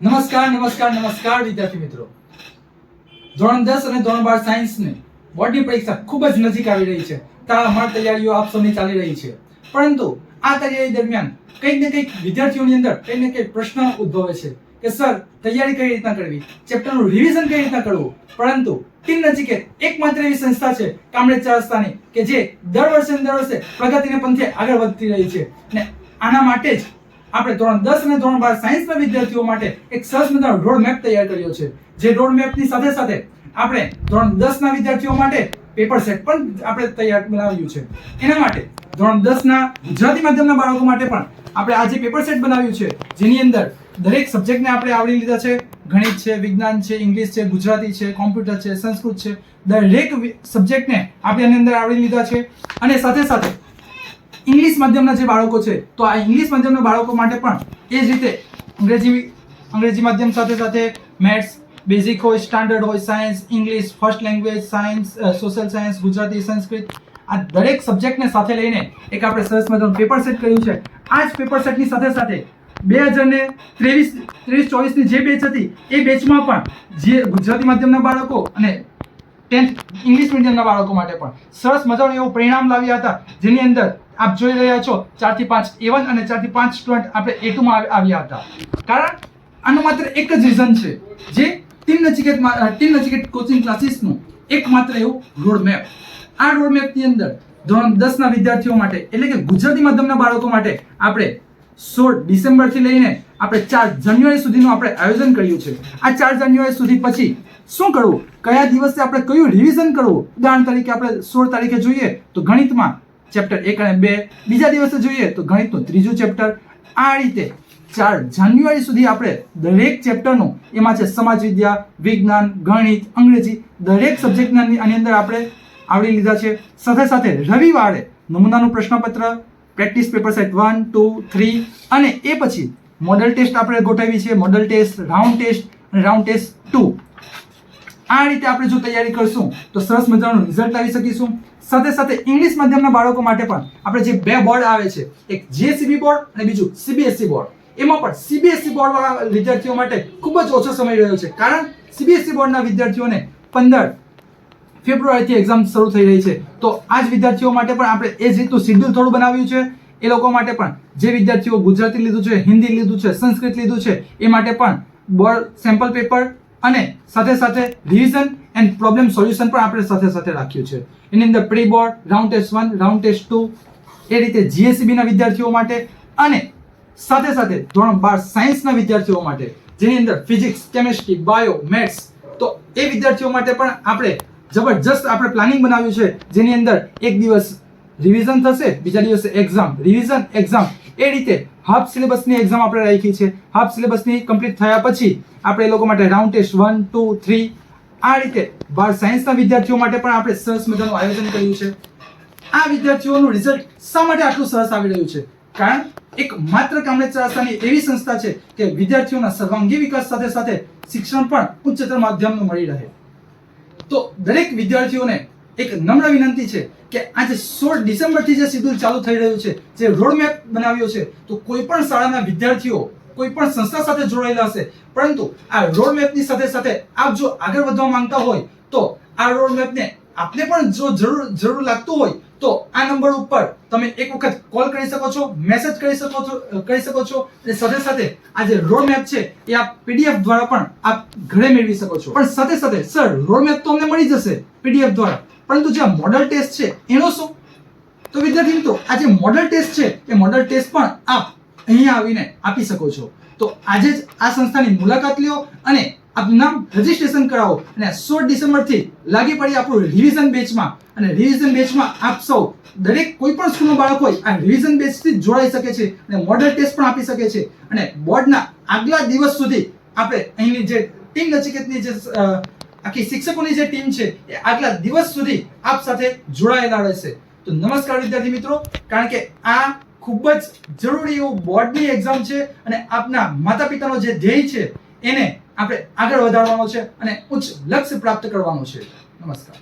નમસ્કાર વિદ્યાર્થી મિત્રો. ધોરણ 10 અને ધોરણ 12 સાયન્સની બોર્ડની પરીક્ષા ખૂબ જ નજીક આવી રહી છે. અમારી તૈયારીઓ આપ સૌની ચાલી રહી છે. પરંતુ આ તૈયારી દરમિયાન કંઈક ને કંઈક વિદ્યાર્થીઓની અંદર કંઈક ને કંઈક પ્રશ્ન ઉદ્ભવે છે કે સર તૈયારી કઈ રીતના કરવી, ચેપ્ટરનું રિવિઝન કઈ રીતના કરવું. પરંતુ ટીમ નચિકેત એકમાત્ર એવી સંસ્થા છે કામરેજ ચાર રસ્તાની કે જે દર વર્ષે પ્રગતિને પંથે આગળ વધતી રહી છે. અને આના માટે જ આપણે ધોરણ 10 અને ધોરણ 12 સાયન્સના વિદ્યાર્થીઓ માટે એક સરસ મજાનો રોડ મેપ તૈયાર કર્યો છે. જે રોડ મેપની સાથે સાથે આપણે ધોરણ 10 ના વિદ્યાર્થીઓ માટે પેપર સેટ પણ આપણે તૈયાર બનાવ્યું છે. એના માટે ધોરણ 10 ના ગુજરાતી માધ્યમના બાળકો માટે પણ આપણે આજે પેપર સેટ બનાવ્યું છે, જેની અંદર દરેક સબ્જેક્ટને આપણે આવરી લીધા છે. ગણિત છે, વિજ્ઞાન છે, ઇંગ્લિશ છે, ગુજરાતી છે, કોમ્પ્યુટર છે, સંસ્કૃત છે, દરેક સબ્જેક્ટને આપણે આની અંદર આવરી લીધા છે. અને સાથે સાથે ઇંગ્લિશ માધ્યમના જે બાળકો છે તો આ ઇંગ્લિશ માધ્યમના બાળકો માટે પણ એ જ રીતે અંગ્રેજી માધ્યમ સાથે સાથે મેથ્સ બેઝિક હોય, સ્ટાન્ડર્ડ હોય, science, English, first language, science, social science, Gujarati, Sanskrit, આ દરેક સબ્જેક્ટને સાથે લઈને એક આપણે સરસ મજાનું પેપર સેટ કર્યું છે. આ જ પેપર સેટની સાથે સાથે 2023-24 ની જે બેચ હતી એ બેચમાં પણ જે ગુજરાતી માધ્યમના બાળકો અને 10th ઇંગ્લિશ મીડિયમના બાળકો માટે પણ સરસ મજાનું એવું પરિણામ લાવ્યા હતા, જેની અંદર આપ જોઈ રહ્યા છો 4 થી 5 A1 અને 4 થી 5 સ્ટુડન્ટ આપણે A2 માં આવ્યા હતા. કારણ આનું માત્ર એક જ રીઝન છે, જે ટીમ નચિકેત કોચિંગ ક્લાસીસનું એકમાત્ર એવું રોડ મેપ. આ રોડ મેપની અંદર ધોરણ 10 ના વિદ્યાર્થીઓ માટે એટલે કે ગુજરાતી માધ્યમના બાળકો માટે આપણે 16 ડિસેમ્બર થી લઈને આપણે 4 જાન્યુઆરી સુધીનું આપણે આયોજન કર્યું છે. આ 4 જાન્યુઆરી સુધી પછી શું કરવું, કયા દિવસે આપણે કયું રિવિઝન કરવું. ઉદાહરણ તરીકે આપણે 16 તારીખે જોઈએ તો ગણિતમાં ચેપ્ટર 1 અને 2, બીજા દિવસે જોઈએ તો ગણિતનું ત્રીજું ચેપ્ટર. આ રીતે 4 જાન્યુઆરી સુધી આપણે દરેક ચેપ્ટરનું, એમાં છે સમાજ વિદ્યા, વિજ્ઞાન, ગણિત, અંગ્રેજી, દરેક સબ્જેક્ટના આની અંદર આપણે આવરી લીધા છે. સાથે સાથે રવિવારે નમૂનાનું પ્રશ્નપત્ર, પ્રેક્ટિસ પેપર સેટ 1, 2, 3 અને એ પછી મોડલ ટેસ્ટ આપણે ગોઠવી છે. મોડલ ટેસ્ટ, રાઉન્ડ ટેસ્ટ અને રાઉન્ડ ટેસ્ટ 2. આ રીતે આપણે જો તૈયારી કરશું તો સરસ મજાનું રિઝલ્ટ લાવી શકીશું. સાથે સાથે ઇંગ્લિશ માધ્યમના બાળકો માટે પણ આપણે જે બે બોર્ડ આવે છે, એક JCB બોર્ડ અને બીજું CBSE બોર્ડ. એમાં પણ CBSE બોર્ડ વાળા વિદ્યાર્થીઓ માટે ખૂબ જ ઓછો સમય રહ્યો છે, કારણ CBSE બોર્ડના વિદ્યાર્થીઓને 15 ફેબ્રુઆરીથી એક્ઝામ શરૂ થઈ રહી છે. તો આ જ વિદ્યાર્થીઓ માટે પણ આપણે એ જ રીતનું શેડ્યુલ થોડું બનાવ્યું છે. એ લોકો માટે પણ જે વિદ્યાર્થીઓ ગુજરાતી લીધું છે, હિન્દી લીધું છે, સંસ્કૃત લીધું છે, એ માટે પણ બોર્ડ સેમ્પલ પેપર અને સાથે સાથે રિવિઝન એન્ડ પ્રોબ્લેમ સોલ્યુશન પણ આપણે સાથે સાથે રાખ્યું છે. એની અંદર pre board, round test 1, round test 2, એ રીતે GSEB ના વિદ્યાર્થીઓ માટે અને સાથે સાથે ધોરણ 12 સાયન્સના વિદ્યાર્થીઓ માટે, જેની અંદર ફિઝિક્સ, કેમિસ્ટ્રી, બાયો, મેથ્સ, તો એ વિદ્યાર્થીઓ માટે પણ આપણે જબરજસ્ત આપણે પ્લાનિંગ બનાવ્યું છે, જેની અંદર એક દિવસ રિવિઝન થશે, બીજા દિવસે એક્ઝામ, રિવિઝન, એક્ઝામ, એ રીતે હાફ સિલેબસની એક્ઝામ આપણે રાખી છે. હાફ સિલેબસની કમ્પ્લીટ થયા પછી આપણે એ લોકો માટે રાઉન્ડ ટેસ્ટ 1, 2, 3, આ રીતે 12 સાયન્સના વિદ્યાર્થીઓ માટે પણ આપણે સરસ મજાનું આયોજન કર્યું છે. આ વિદ્યાર્થીઓનું રિઝલ્ટ શા માટે આટલું સરસ આવી રહ્યું છે? કારણ એક માત્ર કામરેજ ચાર રસ્તાની એવી સંસ્થા છે કે વિદ્યાર્થીઓના સર્વાંગી વિકાસ સાથે સાથે શિક્ષણ પણ ઉચ્ચતર માધ્યમનું મળી રહે. તો દરેક વિદ્યાર્થીઓને એક નમ્ર વિનંતી છે કે આજે 16 ડિસેમ્બરથી જે શેડ્યુલ ચાલુ થઈ રહ્યું છે, જે રોડ મેપ બનાવ્યો છે, તો કોઈ પણ શાળાના વિદ્યાર્થીઓ કોઈ પણ સંસ્થા સાથે જોડાયેલા હશે, પરંતુ આ રોડ મેપની સાથે સાથે આપ જો આગળ વધવા માંગતા હોય તો આ રોડ મેપને આપને પણ જો જરૂર લાગતું હોય તો આ નંબર ઉપર તમે એક વખત કોલ કરી શકો છો, મેસેજ કરી શકો છો અને સાથે સાથે આ જે રોડ મેપ છે એ આપ PDF દ્વારા પણ આપ ઘરે મેળવી શકો છો. પણ સાથે સાથે સર રોડ મેપ તો અમને મળી જશે PDF દ્વારા, પરંતુ જે મોડલ ટેસ્ટ છે એનો શું? તો વિદ્યાર્થી મિત્રો, આ જે મોડલ ટેસ્ટ છે એ મોડલ ટેસ્ટ પણ આપ અહીંયા આવીને આપી શકો છો. તો આજે જ આ સંસ્થાની મુલાકાત લ્યો અને આપનું નામ રજીસ્ટ્રેશન કરાવો અને 16 ડિસેમ્બરથી લાગી પડી આપણું રિવિઝન બેચમાં. અને રિવિઝન બેચમાં આપ સૌ દરેક કોઈ પણ સ્કૂલનો બાળક હોય આ રિવિઝન બેચથી જોડાઈ શકે છે અને મોડલ ટેસ્ટ પણ આપી શકે છે. અને બોર્ડના આગલા દિવસ સુધી આપણે અહીંની જે ટીમ નચિકેતની જે આખી શિક્ષકોની જે ટીમ છે એ આગલા દિવસ સુધી આપ સાથે જોડાયેલા રહેશે. તો નમસ્કાર વિદ્યાર્થી મિત્રો, કારણ કે આ ખૂબ જ જરૂરી એવું બોર્ડની એક્ઝામ છે અને આપના માતા પિતાનો જે ધ્યેય છે એને આપણે આગળ વધારવાનો છે અને ઉચ્ચ લક્ષ્ય પ્રાપ્ત કરવાનો છે. નમસ્કાર.